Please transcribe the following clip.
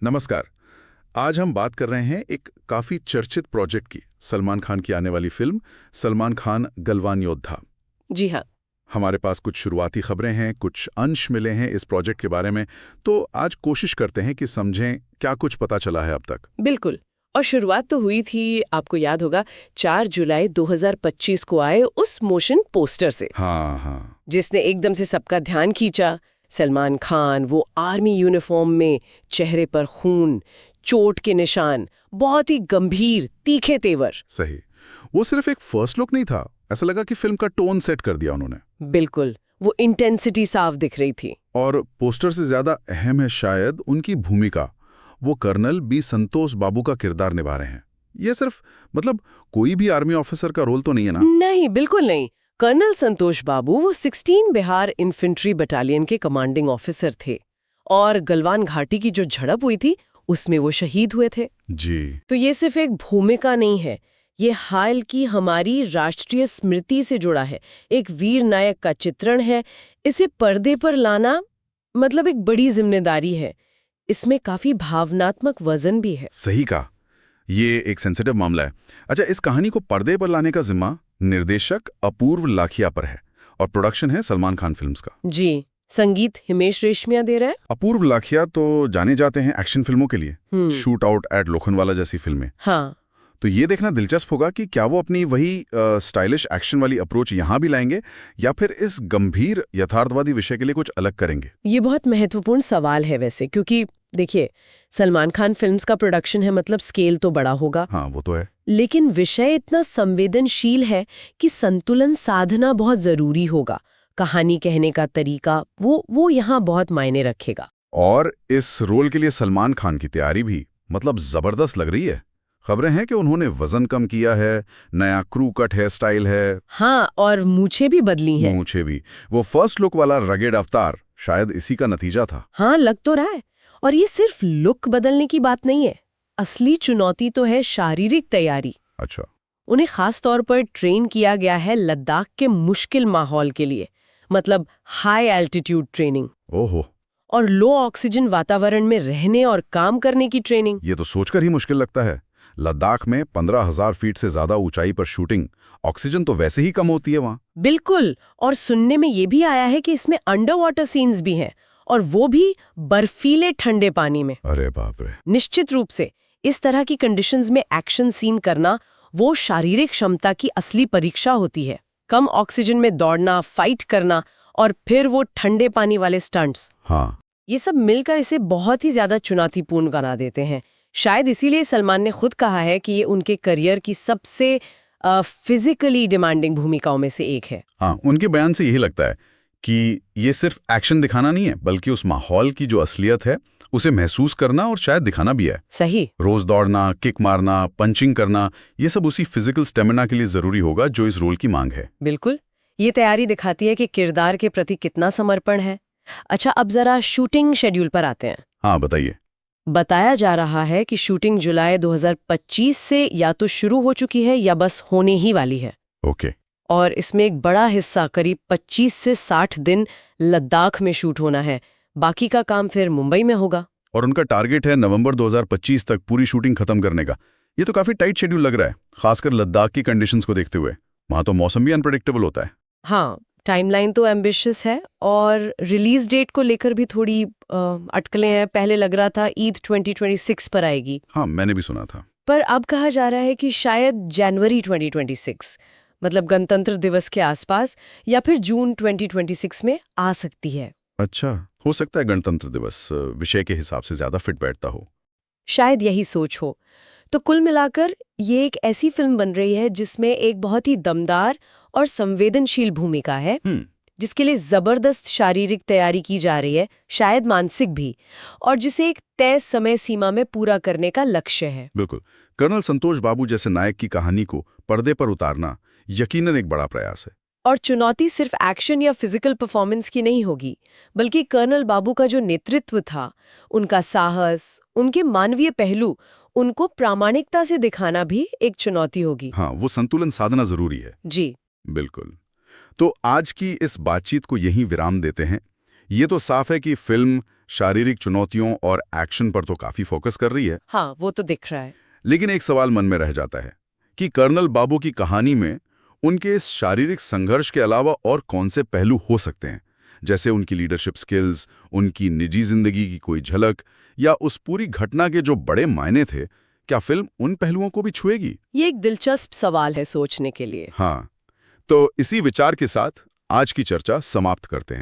नमस्कार। आज हम बात कर रहे हैं एक काफी चर्चित प्रोजेक्ट की, सलमान खान की आने वाली फिल्म सलमान खान गलवान योद्धा। जी हाँ। हमारे पास कुछ शुरुआती खबरें हैं, कुछ अंश मिले हैं इस प्रोजेक्ट के बारे में, तो आज कोशिश करते हैं कि समझें क्या कुछ पता चला है अब तक। बिल्कुल। और शुरुआत तो हुई थी, आपको याद होगा, 4 जुलाई 2025 को आए उस मोशन पोस्टर से, हाँ, जिसने एकदम से सबका ध्यान खींचा। सलमान खान वो आर्मी यूनिफॉर्म में, चेहरे पर खून, चोट के निशान, बहुत ही गंभीर तीखे तेवर। सही। वो सिर्फ एक फर्स्ट लुक नहीं था, ऐसा लगा कि फिल्म का टोन सेट कर दिया उन्होंने। बिल्कुल, वो इंटेंसिटी साफ दिख रही थी। और पोस्टर से ज्यादा अहम है शायद उनकी भूमिका। वो कर्नल बी संतोष बाबू का किरदार निभा रहे हैं। ये सिर्फ कोई भी आर्मी ऑफिसर का रोल तो नहीं है ना? नहीं, बिल्कुल नहीं। कर्नल संतोष बाबू वो 16 बिहार इन्फेंट्री बटालियन के कमांडिंग ऑफिसर थे, और गलवान घाटी की जो झड़प हुई थी उसमें वो शहीद हुए थे। जी। तो ये सिर्फ एक भूमिका नहीं है, ये हाल की हमारी राष्ट्रीय स्मृति से जुड़ा है, एक वीर नायक का चित्रण है। इसे पर्दे पर लाना एक बड़ी जिम्मेदारी है। इसमें काफी भावनात्मक वजन भी है। सही कहा। ये एक सेंसिटिव मामला है। अच्छा, इस कहानी को पर्दे पर लाने का जिम्मा निर्देशक अपूर्व लाखिया पर है और प्रोडक्शन है सलमान खान फिल्म्स का। जी, संगीत हिमेश रेशमिया दे रहा है। अपूर्व लाखिया तो जाने जाते हैं एक्शन फिल्मों के लिए, शूट आउट एट लोखंडवाला जैसी फिल्में। हाँ। तो ये देखना दिलचस्प होगा कि क्या वो अपनी वही स्टाइलिश एक्शन वाली अप्रोच यहाँ भी लाएंगे या फिर इस गंभीर यथार्थवादी विषय के लिए कुछ अलग करेंगे। ये बहुत महत्वपूर्ण सवाल है वैसे, क्योंकि देखिए, सलमान खान फिल्म्स का प्रोडक्शन है, मतलब स्केल तो बड़ा होगा। हाँ, वो तो है। लेकिन विषय इतना संवेदनशील है कि संतुलन साधना बहुत जरूरी होगा। कहानी कहने का तरीका वो यहाँ बहुत मायने रखेगा। और इस रोल के लिए सलमान खान की तैयारी भी जबरदस्त लग रही है। खबरें हैं कि उन्होंने वजन कम किया है, नया क्रू कट हेयर स्टाइल है। हाँ, और मूछें भी बदली हैं। मूछें भी। वो फर्स्ट लुक वाला रगेड अवतार शायद इसी का नतीजा था। हाँ, लग तो रहा है। और ये सिर्फ लुक बदलने की बात नहीं है, असली चुनौती तो है शारीरिक तैयारी। अच्छा। उन्हें खास तौर पर ट्रेन किया गया है लद्दाख के मुश्किल माहौल के लिए, हाई एल्टीट्यूड ट्रेनिंग। ओहो। और लो ऑक्सीजन वातावरण में रहने और काम करने की ट्रेनिंग। ये तो सोचकर ही मुश्किल लगता है। लद्दाख में 15,000 फीट से ज्यादा ऊंचाई पर शूटिंग, ऑक्सीजन तो वैसे ही कम होती है वहाँ। बिल्कुल। और सुनने में ये भी आया है कि इसमें अंडर वाटर सीन्स भी हैं, और वो भी बर्फीले ठंडे पानी में। अरे बाप रे। निश्चित रूप से इस तरह की कंडीशंस में एक्शन सीन करना वो शारीरिक क्षमता की असली परीक्षा होती है। कम ऑक्सीजन में दौड़ना, फाइट करना, और फिर वो ठंडे पानी वाले स्टंट्स। हाँ। ये सब मिलकर इसे बहुत ही ज्यादा चुनौतीपूर्ण बना देते हैं। शायद इसीलिए सलमान ने खुद कहा है कि ये उनके करियर की सबसे फिजिकली डिमांडिंग भूमिकाओं में से एक है। हाँ, उनके बयान से यही लगता है कि ये सिर्फ एक्शन दिखाना नहीं है, बल्कि उस माहौल की जो असलियत है उसे महसूस करना और शायद दिखाना भी है। सही। रोज दौड़ना, किक मारना, पंचिंग करना, ये सब उसी फिजिकल स्टेमिना के लिए जरूरी होगा जो इस रोल की मांग है। बिल्कुल। ये तैयारी दिखाती है कि किरदार के प्रति कितना समर्पण है। अच्छा, अब जरा शूटिंग शेड्यूल पर आते हैं। हाँ, बताइए। बताया जा रहा है कि शूटिंग जुलाई 2025 से या तो शुरू हो चुकी है या बस होने ही वाली है। ओके। और इसमें एक बड़ा हिस्सा, करीब 25 से 60 दिन, लद्दाख में शूट होना है। बाकी का काम फिर मुंबई में होगा। और उनका टारगेट है नवंबर 2025 तक पूरी शूटिंग खत्म करने का। ये तो काफी टाइट शेड्यूल लग रहा है, खासकर लद्दाख की कंडीशंस को देखते हुए। वहां तो मौसम भी अनप्रेडिक्टेबल होता है। हाँ, टाइमलाइन तो एम्बिशियस है, और रिलीज डेट को लेकर भी थोड़ी अटकलें हैं। पहले लग रहा था ईद 2026 पर आएगी। हाँ, मैंने भी सुना था। पर अब कहा जा रहा है कि शायद जनवरी 2026, गणतंत्र दिवस के आसपास, या फिर जून 2026 में आ सकती है। अच्छा, हो सकता है गणतंत्र दिवस विषय के हिसाब से ज्यादा फिट बैठता हो। शायद यही सोच हो। तो कुल मिलाकर ये एक ऐसी फिल्म बन रही है जिसमें एक बहुत ही दमदार और संवेदनशील भूमिका है, जिसके लिए जबरदस्त शारीरिक तैयारी की जा रही है, शायद मानसिक भी, और जिसे एक तय समय सीमा में पूरा करने का लक्ष्य है। बिल्कुल। कर्नल संतोष बाबू जैसे नायक की कहानी को पर्दे पर उतारना यकीनन एक बड़ा प्रयास है। और चुनौती सिर्फ एक्शन या फिजिकल परफॉर्मेंस की नहीं होगी, बल्कि कर्नल बाबू का जो नेतृत्व था, उनका साहस, उनके मानवीय पहलू, उनको प्रामाणिकता से दिखाना भी एक चुनौती होगी। हाँ, वो संतुलन साधना जरूरी है। जी बिल्कुल। तो आज की इस बातचीत को यहीं विराम देते हैं। ये तो साफ है कि फिल्म शारीरिक चुनौतियों और एक्शन पर तो काफी फोकस कर रही है, हाँ, वो तो दिख रहा है। लेकिन एक सवाल मन में रह जाता है कि कर्नल बाबू की कहानी में उनके इस शारीरिक संघर्ष के अलावा और कौन से पहलू हो सकते हैं, जैसे उनकी लीडरशिप स्किल्स, उनकी निजी जिंदगी की कोई झलक, या उस पूरी घटना के जो बड़े मायने थे। क्या फिल्म उन पहलुओं को भी छुएगी? ये एक दिलचस्प सवाल है सोचने के लिए। हाँ, तो इसी विचार के साथ आज की चर्चा समाप्त करते हैं।